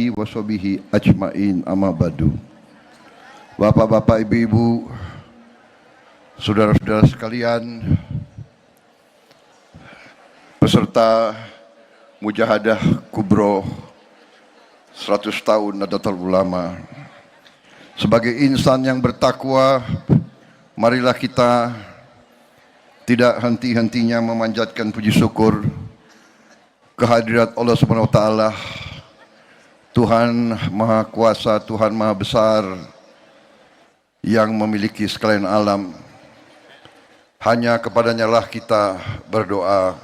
alihi washabihi ajmain, amma ba'du. Bapak-bapak, ibu-ibu, saudara-saudara sekalian, peserta Mujahadah Kubro 100 tahun Nahdlatul Ulama. Sebagai insan yang bertakwa, marilah kita tidak henti-hentinya memanjatkan puji syukur kehadirat Allah Subhanahu wa taala, Tuhan Maha Kuasa, Tuhan Maha Besar yang memiliki sekalian alam. Hanya kepadanya lah kita berdoa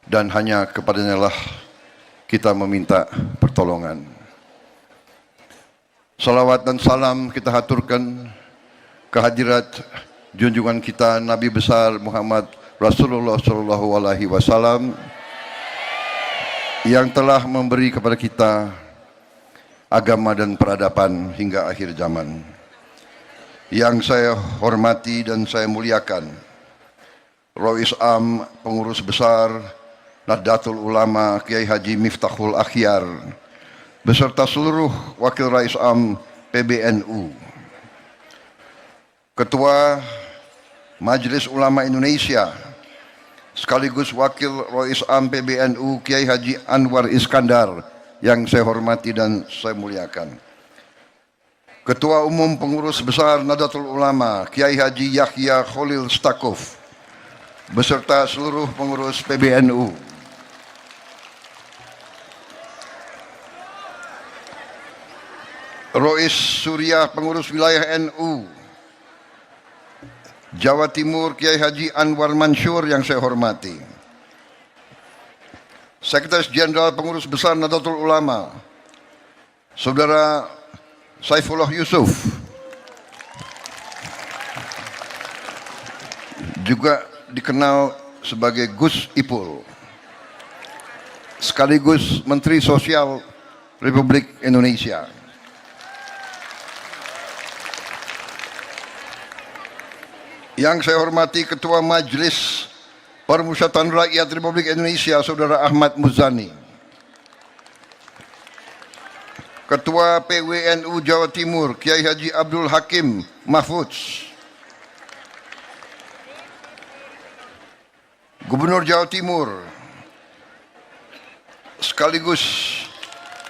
dan hanya kepadanya lah kita meminta pertolongan. Salawat dan salam kita haturkan kehadirat junjungan kita Nabi besar Muhammad Rasulullah sallallahu alaihi wasallam yang telah memberi kepada kita agama dan peradaban hingga akhir zaman. Yang saya hormati dan saya muliakan Rais Am Pengurus Besar Nahdlatul Ulama Kiai Haji Miftahul Akhyar beserta seluruh Wakil Rais Am PBNU, Ketua Majelis Ulama Indonesia sekaligus Wakil Rais Am PBNU Kiai Haji Anwar Iskandar yang saya hormati dan saya muliakan, Ketua Umum Pengurus Besar Nahdlatul Ulama Kiai Haji Yahya Khalil Stakuf beserta seluruh pengurus PBNU, Rois Surya Pengurus Wilayah NU Jawa Timur Kiai Haji Anwar Mansur yang saya hormati, Sekretaris Jenderal Pengurus Besar Nahdlatul Ulama Saudara Saifullah Yusuf, juga dikenal sebagai Gus Ipul, sekaligus Menteri Sosial Republik Indonesia. Yang saya hormati Ketua Majelis Permusyawaratan Rakyat Republik Indonesia Saudara Ahmad Muzani, Ketua PWNU Jawa Timur Kiai Haji Abdul Hakim Mahfudz, Gubernur Jawa Timur sekaligus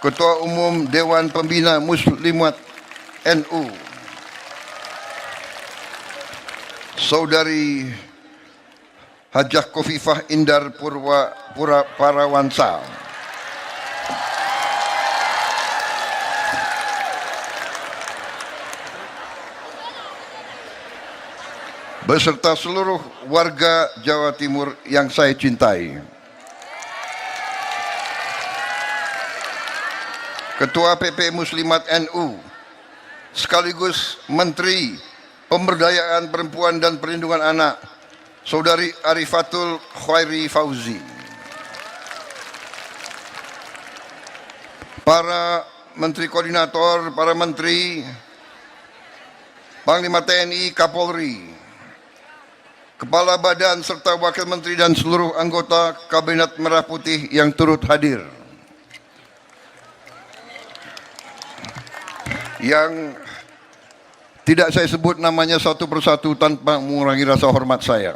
Ketua Umum Dewan Pembina Muslimat NU Saudari Hajah Khofifah Indar Parawansa, beserta seluruh warga Jawa Timur yang saya cintai, Ketua PP Muslimat NU sekaligus Menteri Pemberdayaan Perempuan dan Perlindungan Anak Saudari Arifatul Khairi Fauzi, para Menteri Koordinator, para Menteri, Panglima TNI, Kapolri, Kepala Badan serta Wakil Menteri dan seluruh anggota Kabinet Merah Putih yang turut hadir, yang tidak saya sebut namanya satu persatu tanpa mengurangi rasa hormat saya.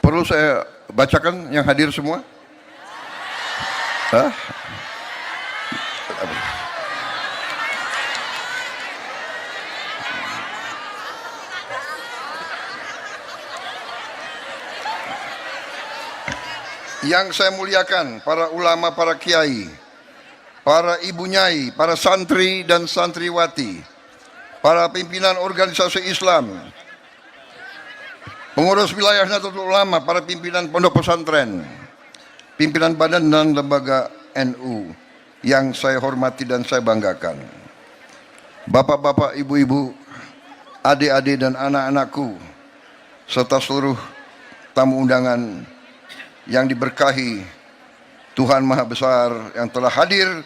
Perlu saya bacakan yang hadir semua? Hah? Yang saya muliakan para ulama, para kiai, para ibu nyai, para santri dan santriwati, para pimpinan organisasi Islam, pengurus wilayah Nahdlatul Ulama, para pimpinan pondok pesantren, pimpinan badan dan lembaga NU yang saya hormati dan saya banggakan, bapak-bapak, ibu-ibu, adik-adik dan anak-anakku, serta seluruh tamu undangan yang diberkahi Tuhan Maha Besar yang telah hadir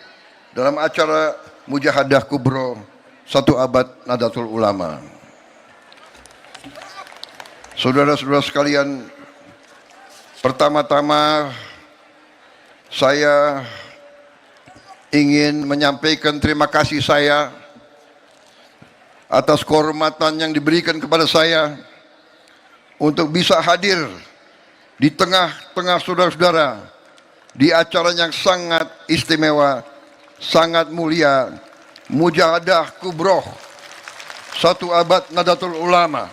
dalam acara Mujahadah Kubro 1 abad Nahdlatul Ulama. Saudara-saudara sekalian, pertama-tama saya ingin menyampaikan terima kasih saya atas kehormatan yang diberikan kepada saya untuk bisa hadir di tengah-tengah saudara-saudara di acara yang sangat istimewa, sangat mulia, Mujahadah Kubro 1 abad Nahdlatul Ulama.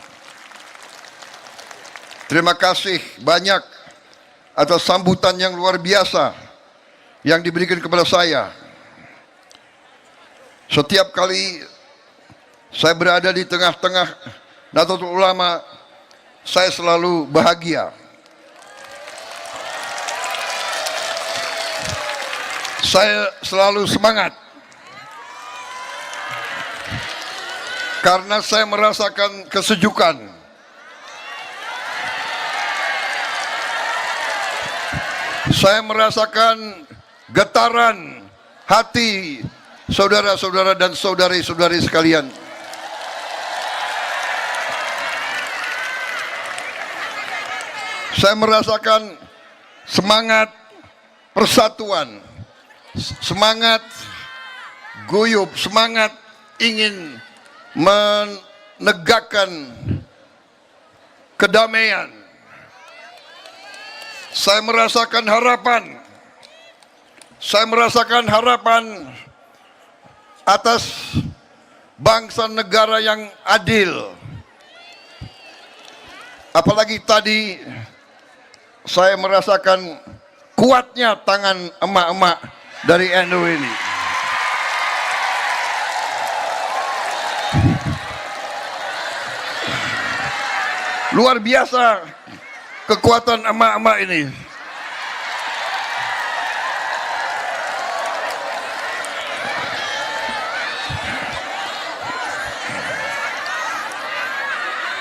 Terima kasih banyak atas sambutan yang luar biasa yang diberikan kepada saya. Setiap kali saya berada di tengah-tengah Nahdlatul Ulama, saya selalu bahagia. Saya selalu semangat. Karena saya merasakan kesejukan. Saya merasakan getaran hati saudara-saudara dan saudari-saudari sekalian. Saya merasakan semangat persatuan, semangat guyup, semangat ingin menegakkan kedamaian. Saya merasakan harapan. Saya merasakan harapan atas bangsa negara yang adil. Apalagi tadi saya merasakan kuatnya tangan emak-emak dari NU ini. Luar biasa kekuatan emak-emak ini.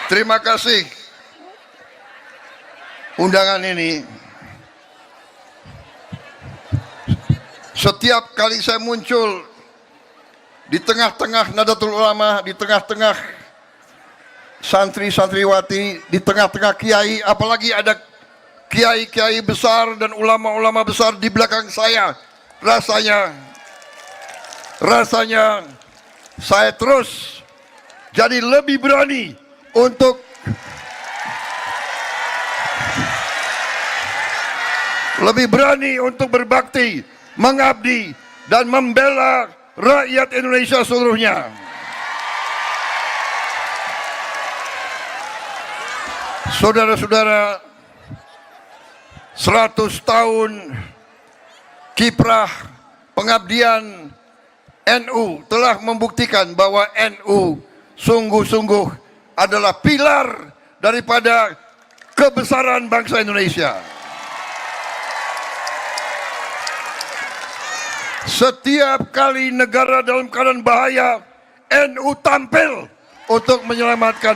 Terima kasih undangan ini. Setiap kali saya muncul di tengah-tengah Nahdlatul Ulama, di tengah-tengah santri-santriwati, di tengah-tengah kiai, apalagi ada kiai-kiai besar dan ulama-ulama besar di belakang saya, rasanya saya terus jadi lebih berani untuk berbakti, mengabdi dan membela rakyat Indonesia seluruhnya. Saudara-saudara, 100 tahun kiprah pengabdian NU telah membuktikan bahwa NU sungguh-sungguh adalah pilar daripada kebesaran bangsa Indonesia. Setiap kali negara dalam keadaan bahaya, NU tampil untuk menyelamatkan.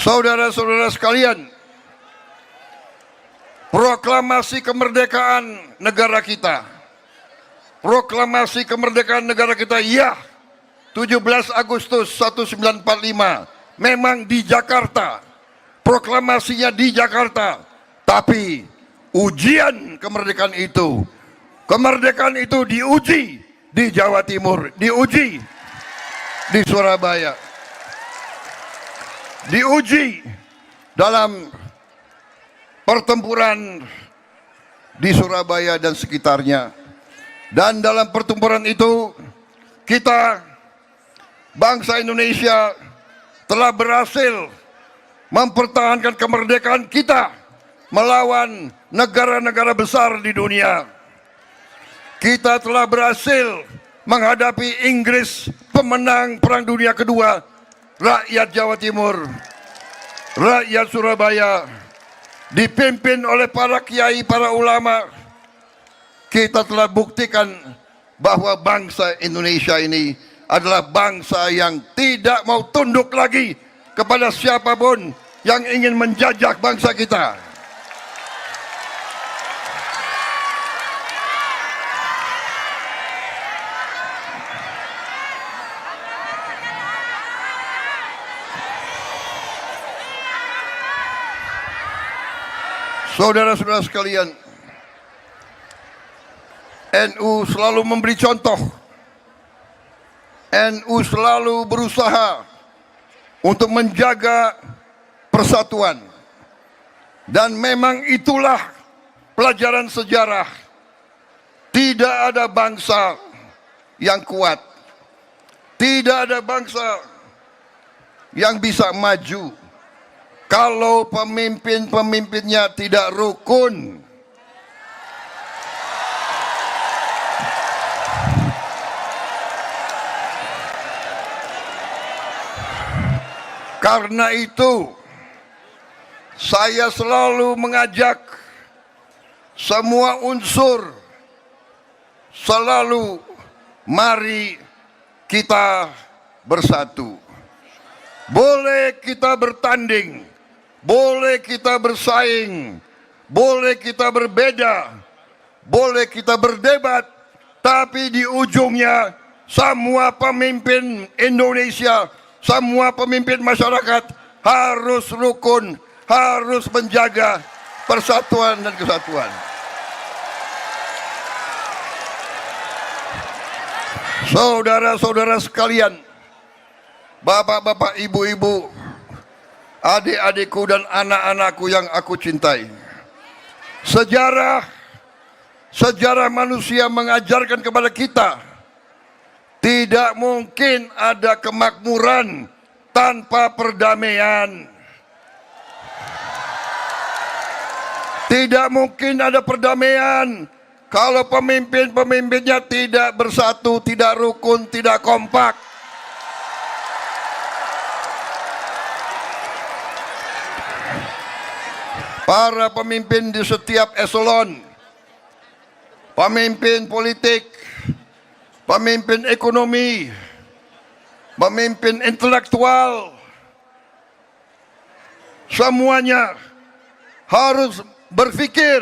Saudara-saudara sekalian, proklamasi kemerdekaan negara kita. Proklamasi kemerdekaan negara kita, ya, 17 Agustus 1945, memang di Jakarta. Proklamasinya di Jakarta. Tapi ujian kemerdekaan itu diuji di Jawa Timur, diuji di Surabaya, diuji dalam pertempuran di Surabaya dan sekitarnya. Dan dalam pertempuran itu kita, bangsa Indonesia, telah berhasil mempertahankan kemerdekaan kita melawan negara-negara besar di dunia. Kita telah berhasil menghadapi Inggris, pemenang Perang Dunia Kedua, rakyat Jawa Timur, rakyat Surabaya, dipimpin oleh para kiai, para ulama, kita telah buktikan bahwa bangsa Indonesia ini adalah bangsa yang tidak mau tunduk lagi kepada siapapun yang ingin menjajah bangsa kita. Saudara-saudara sekalian, NU selalu memberi contoh. NU selalu berusaha untuk menjaga persatuan. Dan memang itulah pelajaran sejarah. Tidak ada bangsa yang kuat. Tidak ada bangsa yang bisa maju kalau pemimpin-pemimpinnya tidak rukun. Karena itu, saya selalu mengajak semua unsur, selalu mari kita bersatu. Boleh kita bertanding, boleh kita bersaing, boleh kita berbeda, boleh kita berdebat, tapi di ujungnya semua pemimpin Indonesia, semua pemimpin masyarakat harus rukun, harus menjaga persatuan dan kesatuan. Saudara-saudara sekalian, bapak-bapak, ibu-ibu, adik-adikku dan anak-anakku yang aku cintai, sejarah manusia mengajarkan kepada kita, tidak mungkin ada kemakmuran tanpa perdamaian. Tidak mungkin ada perdamaian kalau pemimpin-pemimpinnya tidak bersatu, tidak rukun, tidak kompak. Para pemimpin di setiap eselon, pemimpin politik, pemimpin ekonomi, pemimpin intelektual, semuanya harus berpikir,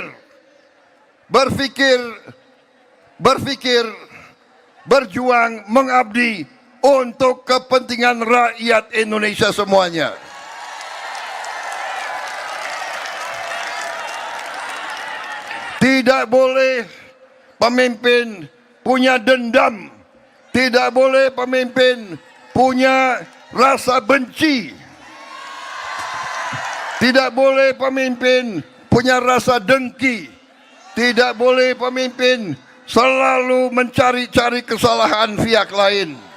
berjuang, mengabdi untuk kepentingan rakyat Indonesia semuanya. Tidak boleh pemimpin punya dendam, tidak boleh pemimpin punya rasa benci, tidak boleh pemimpin punya rasa dengki, tidak boleh pemimpin selalu mencari-cari kesalahan pihak lain.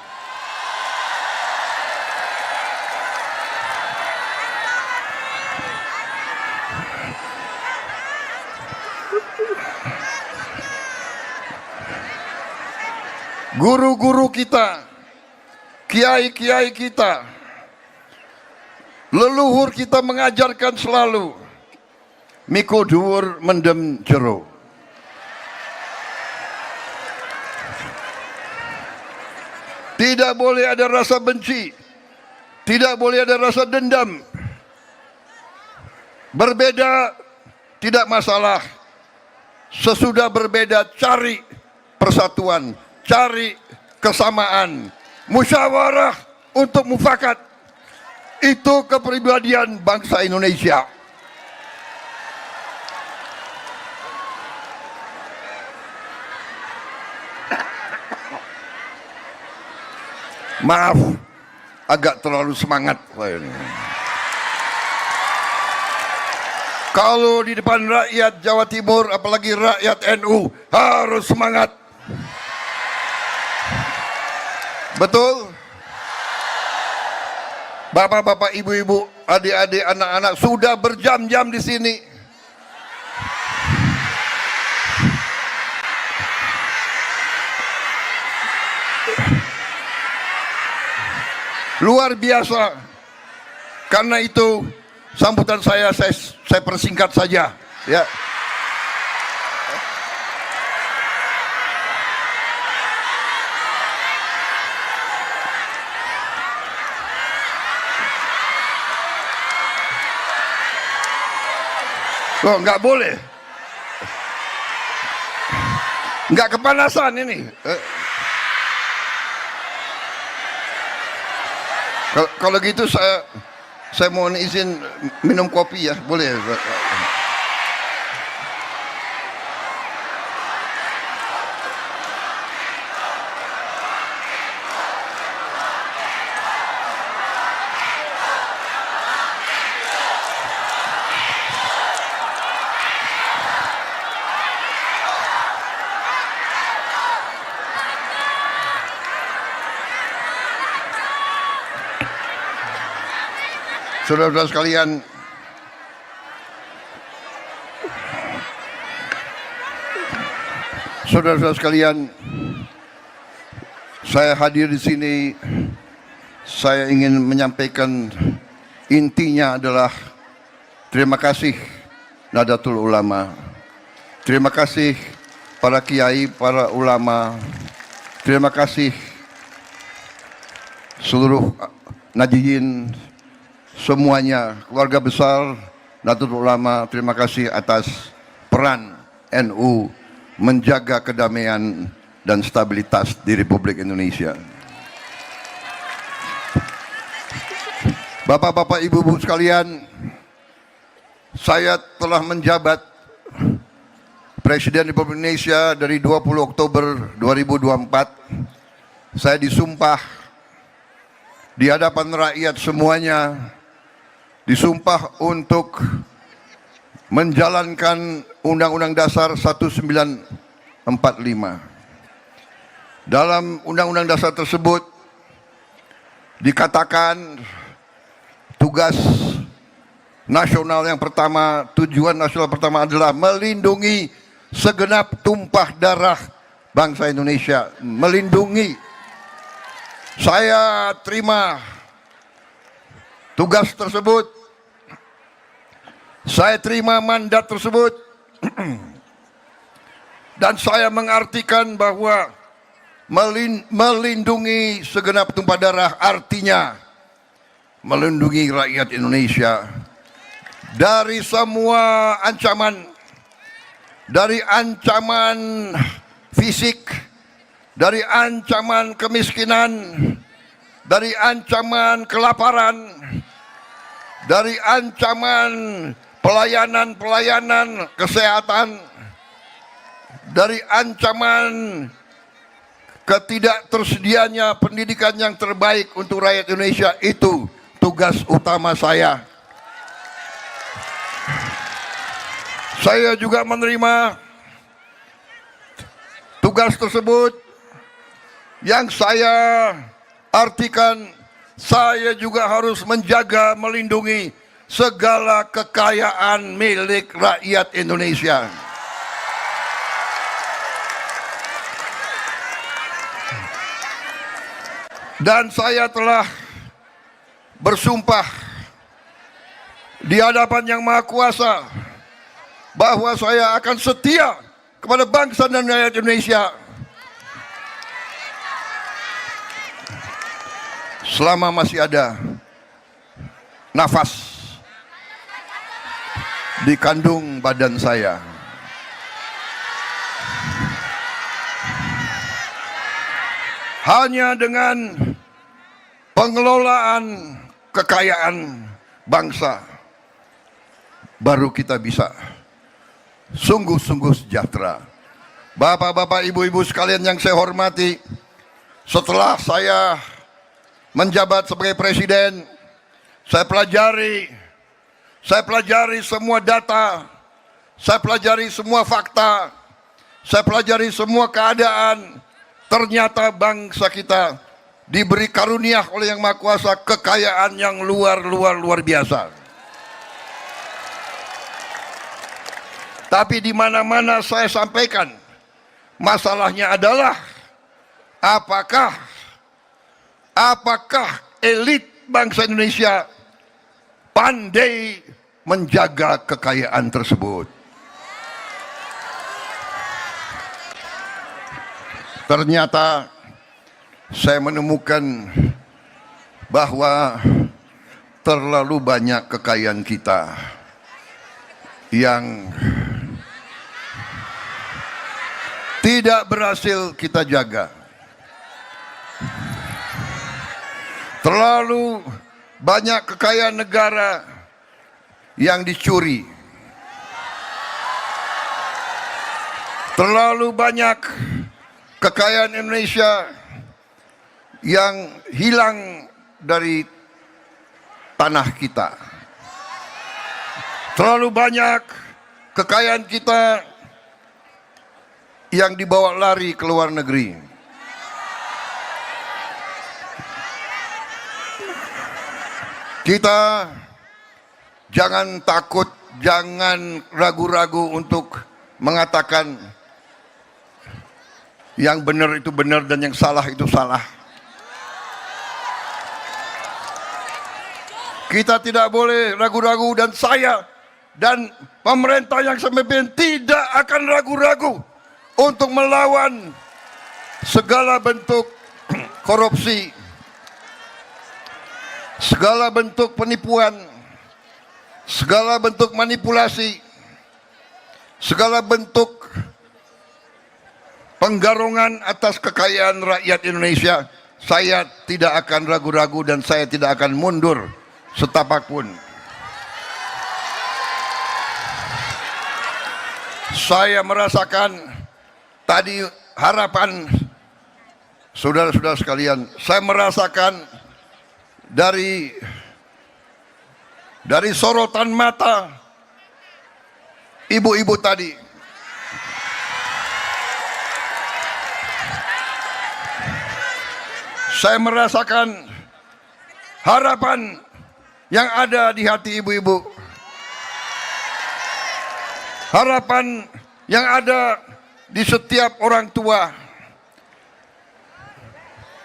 Guru-guru kita, kiai-kiai kita, leluhur kita mengajarkan selalu, miko dhuwur mendem jero. Tidak boleh ada rasa benci, tidak boleh ada rasa dendam. Berbeda tidak masalah. Sesudah berbeda cari persatuan, cari kesamaan, musyawarah untuk mufakat. Itu kepribadian bangsa Indonesia. Maaf, agak terlalu semangat saya ini. Kalau di depan rakyat Jawa Timur, apalagi rakyat NU, harus semangat. Betul? Bapak-bapak, ibu-ibu, adik-adik, anak-anak sudah berjam-jam di sini. Luar biasa. Karena itu sambutan saya persingkat saja, ya. Oh, nggak boleh. Nggak kepanasan ini. Kalau gitu saya mohon izin minum kopi ya, boleh? Saudara-saudara sekalian, saudara-saudara sekalian, saya hadir di sini, saya ingin menyampaikan intinya adalah terima kasih Nahdlatul Ulama, terima kasih para kiai, para ulama, terima kasih seluruh nahdliyin, semuanya, keluarga besar Nahdlatul Ulama, terima kasih atas peran NU menjaga kedamaian dan stabilitas di Republik Indonesia. Bapak-bapak, ibu-ibu sekalian, saya telah menjabat Presiden Republik Indonesia dari 20 Oktober 2024. Saya disumpah di hadapan rakyat semuanya, disumpah untuk menjalankan Undang-Undang Dasar 1945. Dalam Undang-Undang Dasar tersebut dikatakan tugas nasional yang pertama, tujuan nasional pertama adalah melindungi segenap tumpah darah bangsa Indonesia. Melindungi. Saya terima tugas tersebut, saya terima mandat tersebut, dan saya mengartikan bahwa melindungi segenap tumpah darah artinya melindungi rakyat Indonesia dari semua ancaman, dari ancaman fisik, dari ancaman kemiskinan, dari ancaman kelaparan, dari ancaman pelayanan kesehatan, dari ancaman ketidaktersedianya pendidikan yang terbaik untuk rakyat Indonesia. Itu tugas utama saya. Saya juga menerima tugas tersebut yang saya artikan, saya juga harus menjaga, melindungi segala kekayaan milik rakyat Indonesia. Dan saya telah bersumpah di hadapan Yang Maha Kuasa bahwa saya akan setia kepada bangsa dan rakyat Indonesia selama masih ada nafas di kandung badan saya. Hanya dengan pengelolaan kekayaan bangsa baru kita bisa sungguh-sungguh sejahtera. Bapak-bapak, ibu-ibu sekalian yang saya hormati, setelah saya menjabat sebagai presiden, saya pelajari semua data, saya pelajari semua fakta, saya pelajari semua keadaan. Ternyata bangsa kita diberi karunia oleh Yang Maha Kuasa kekayaan yang luar biasa. Tapi di mana-mana saya sampaikan, masalahnya adalah apakah elit bangsa Indonesia pandai menjaga kekayaan tersebut. Ternyata saya menemukan bahwa terlalu banyak kekayaan kita yang tidak berhasil kita jaga. Terlalu banyak kekayaan negara yang dicuri. Terlalu banyak kekayaan Indonesia yang hilang dari tanah kita. Terlalu banyak kekayaan kita yang dibawa lari ke luar negeri. Kita jangan takut, jangan ragu-ragu untuk mengatakan yang benar itu benar dan yang salah itu salah. Kita tidak boleh ragu-ragu, dan saya dan pemerintah yang saya pimpin tidak akan ragu-ragu untuk melawan segala bentuk korupsi, segala bentuk penipuan, segala bentuk manipulasi, segala bentuk penggarungan atas kekayaan rakyat Indonesia. Saya tidak akan ragu-ragu dan saya tidak akan mundur setapak pun. Saya merasakan tadi harapan saudara-saudara sekalian. Saya merasakan dari sorotan mata ibu-ibu tadi. Saya merasakan harapan yang ada di hati ibu-ibu. Harapan yang ada di setiap orang tua.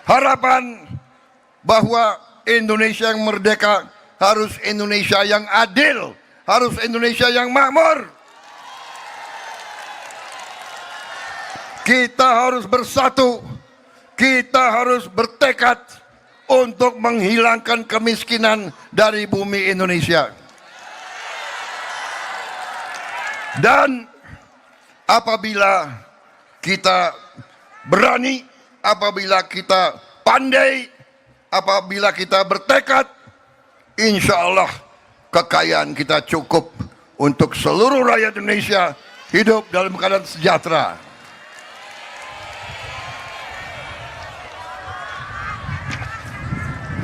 Harapan bahwa Indonesia yang merdeka harus Indonesia yang adil, harus Indonesia yang makmur. Kita harus bersatu, kita harus bertekad untuk menghilangkan kemiskinan dari bumi Indonesia. Dan apabila kita berani, apabila kita pandai, apabila kita bertekad, insya Allah kekayaan kita cukup untuk seluruh rakyat Indonesia hidup dalam keadaan sejahtera.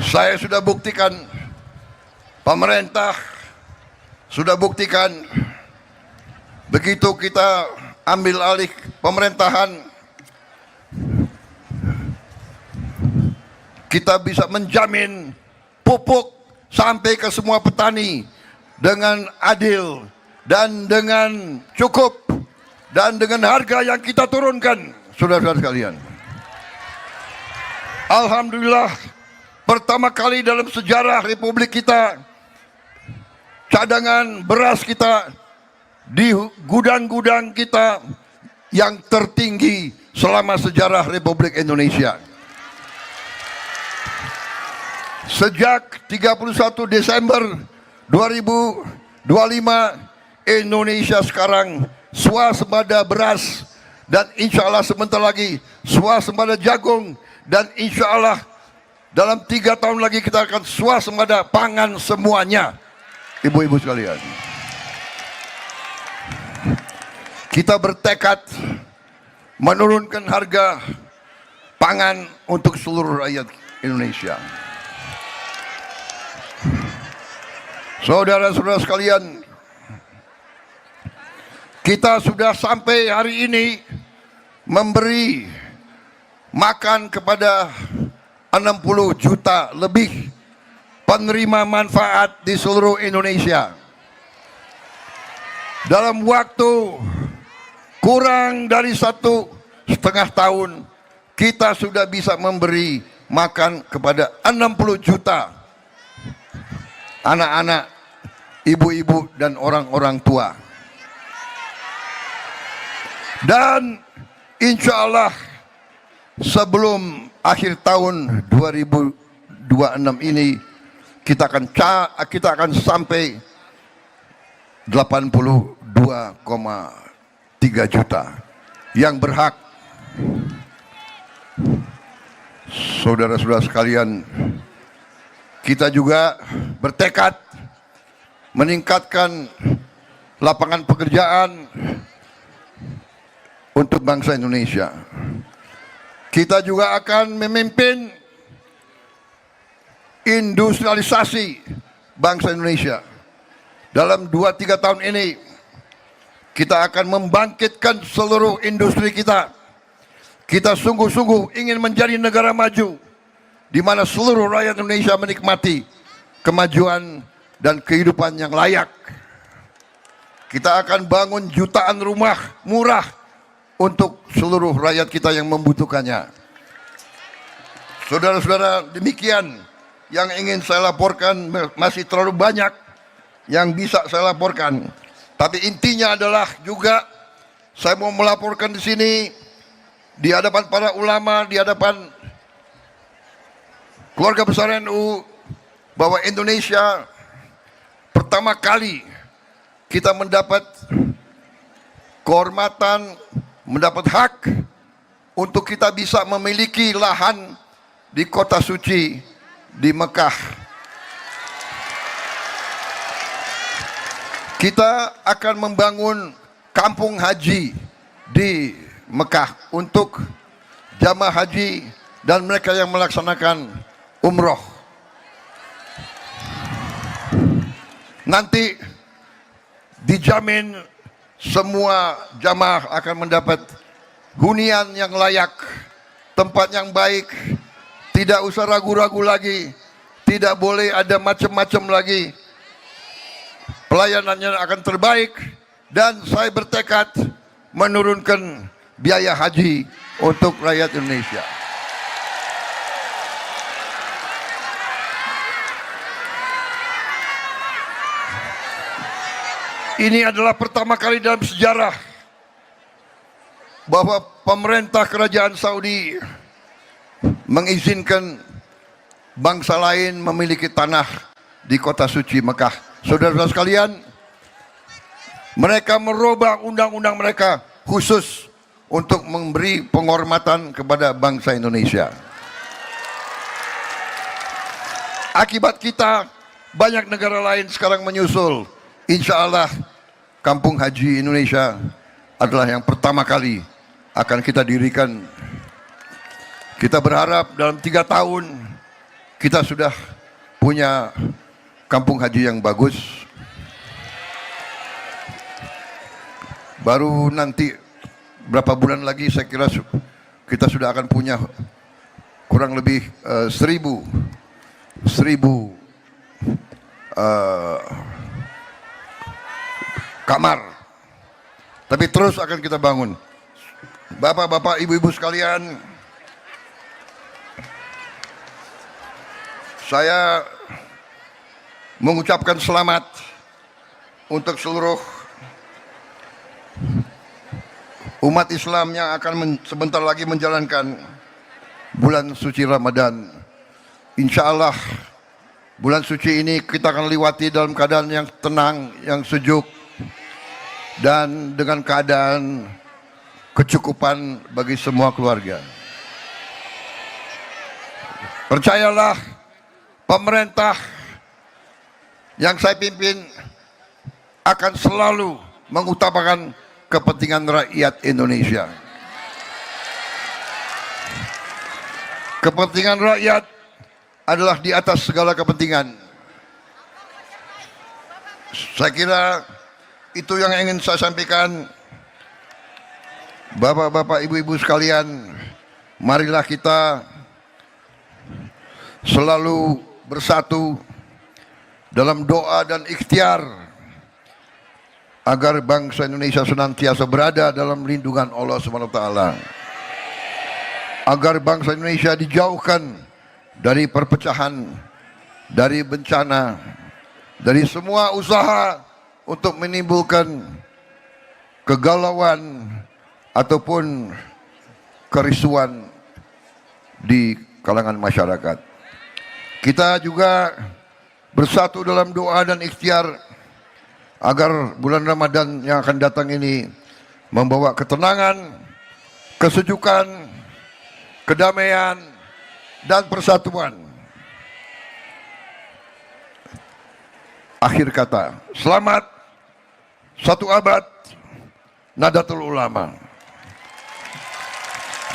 Saya sudah buktikan, pemerintah sudah buktikan, begitu kita ambil alih pemerintahan, kita bisa menjamin pupuk sampai ke semua petani dengan adil dan dengan cukup dan dengan harga yang kita turunkan, saudara-saudara sekalian. Alhamdulillah, pertama kali dalam sejarah Republik kita, cadangan beras kita di gudang-gudang kita yang tertinggi selama sejarah Republik Indonesia. Sejak 31 Desember 2025, Indonesia sekarang swasembada beras, dan insya Allah sebentar lagi swasembada jagung, dan insya Allah dalam 3 tahun lagi kita akan swasembada pangan semuanya. Ibu-ibu sekalian, kita bertekad menurunkan harga pangan untuk seluruh rakyat Indonesia. Saudara-saudara sekalian, kita sudah sampai hari ini memberi makan kepada 60 juta lebih penerima manfaat di seluruh Indonesia. Dalam waktu kurang dari 1,5 tahun, kita sudah bisa memberi makan kepada 60 juta anak-anak ibu-ibu dan orang-orang tua. Dan insya Allah sebelum akhir tahun 2026 ini kita akan sampai 82,3 juta yang berhak. Saudara-saudara sekalian, kita juga bertekad meningkatkan lapangan pekerjaan untuk bangsa Indonesia. Kita juga akan memimpin industrialisasi bangsa Indonesia. Dalam 2-3 tahun ini kita akan membangkitkan seluruh industri kita. Kita sungguh-sungguh ingin menjadi negara maju di mana seluruh rakyat Indonesia menikmati kemajuan dan kehidupan yang layak. Kita akan bangun jutaan rumah murah untuk seluruh rakyat kita yang membutuhkannya. Saudara-saudara, demikian yang ingin saya laporkan. Masih terlalu banyak yang bisa saya laporkan, tapi intinya adalah juga saya mau melaporkan di sini di hadapan para ulama, di hadapan keluarga besar NU, bahwa Indonesia pertama kali kita mendapat kehormatan, mendapat hak untuk kita bisa memiliki lahan di kota suci di Mekah. Kita akan membangun kampung haji di Mekah untuk jamaah haji dan mereka yang melaksanakan umroh. Nanti dijamin semua jamaah akan mendapat hunian yang layak, tempat yang baik, tidak usah ragu-ragu lagi, tidak boleh ada macam-macam lagi. Pelayanannya akan terbaik dan saya bertekad menurunkan biaya haji untuk rakyat Indonesia. Ini adalah pertama kali dalam sejarah bahwa pemerintah kerajaan Saudi mengizinkan bangsa lain memiliki tanah di kota suci Mekah. Saudara-saudara sekalian, mereka merubah undang-undang mereka khusus untuk memberi penghormatan kepada bangsa Indonesia. Akibat kita, banyak negara lain sekarang menyusul. Insya Allah, Kampung Haji Indonesia adalah yang pertama kali akan kita dirikan. Kita berharap dalam 3 tahun kita sudah punya kampung haji yang bagus. Baru nanti berapa bulan lagi saya kira kita sudah akan punya kurang lebih 1000 kamar. Tapi terus akan kita bangun. Bapak-bapak, ibu-ibu sekalian, saya mengucapkan selamat untuk seluruh umat Islam yang akan sebentar lagi menjalankan bulan suci Ramadan. Insya Allah bulan suci ini kita akan lewati dalam keadaan yang tenang, yang sejuk, dan dengan keadaan kecukupan bagi semua keluarga. Percayalah, pemerintah yang saya pimpin akan selalu mengutamakan kepentingan rakyat Indonesia. Kepentingan rakyat adalah di atas segala kepentingan. Saya kira itu yang ingin saya sampaikan. Bapak-bapak, ibu-ibu sekalian, marilah kita selalu bersatu dalam doa dan ikhtiar agar bangsa Indonesia senantiasa berada dalam lindungan Allah SWT, agar bangsa Indonesia dijauhkan dari perpecahan, dari bencana, dari semua usaha untuk menimbulkan kegalauan ataupun kerisuan di kalangan masyarakat. Kita juga bersatu dalam doa dan ikhtiar agar bulan Ramadan yang akan datang ini membawa ketenangan, kesejukan, kedamaian, dan persatuan. Akhir kata, selamat 1 abad Nahdlatul Ulama.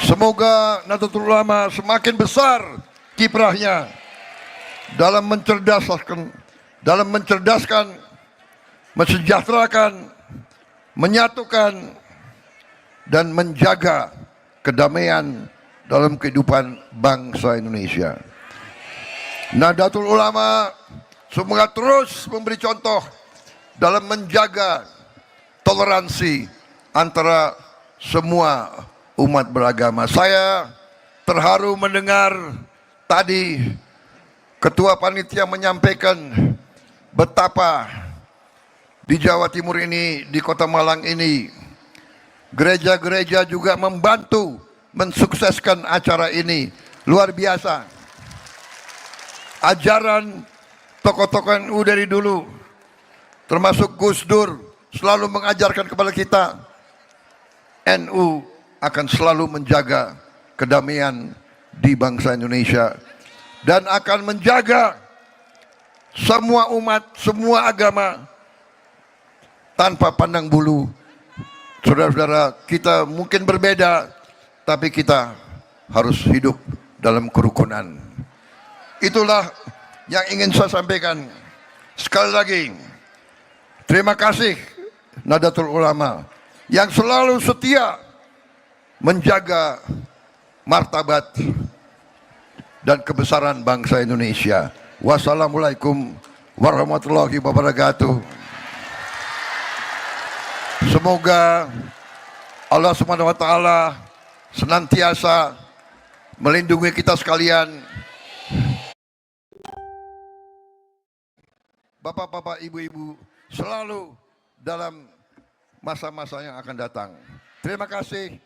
Semoga Nahdlatul Ulama semakin besar kiprahnya dalam mencerdaskan, mensejahterakan, menyatukan, dan menjaga kedamaian dalam kehidupan bangsa Indonesia. Nahdlatul Ulama semoga terus memberi contoh dalam menjaga toleransi antara semua umat beragama. Saya terharu mendengar tadi Ketua Panitia menyampaikan betapa di Jawa Timur ini, di Kota Malang ini, gereja-gereja juga membantu mensukseskan acara ini. Luar biasa. Ajaran tokoh-tokoh NU dari dulu, termasuk Gus Dur, selalu mengajarkan kepada kita, NU akan selalu menjaga kedamaian di bangsa Indonesia dan akan menjaga semua umat, semua agama tanpa pandang bulu. Saudara-saudara, kita mungkin berbeda, tapi kita harus hidup dalam kerukunan. Itulah yang ingin saya sampaikan. Sekali lagi, terima kasih Nahdlatul Ulama yang selalu setia menjaga martabat dan kebesaran bangsa Indonesia. Wassalamualaikum warahmatullahi wabarakatuh. Semoga Allah Subhanahu wa taala senantiasa melindungi kita sekalian. Bapak-bapak, ibu-ibu, selalu dalam masa-masa yang akan datang. Terima kasih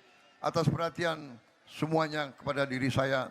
atas perhatian semuanya kepada diri saya.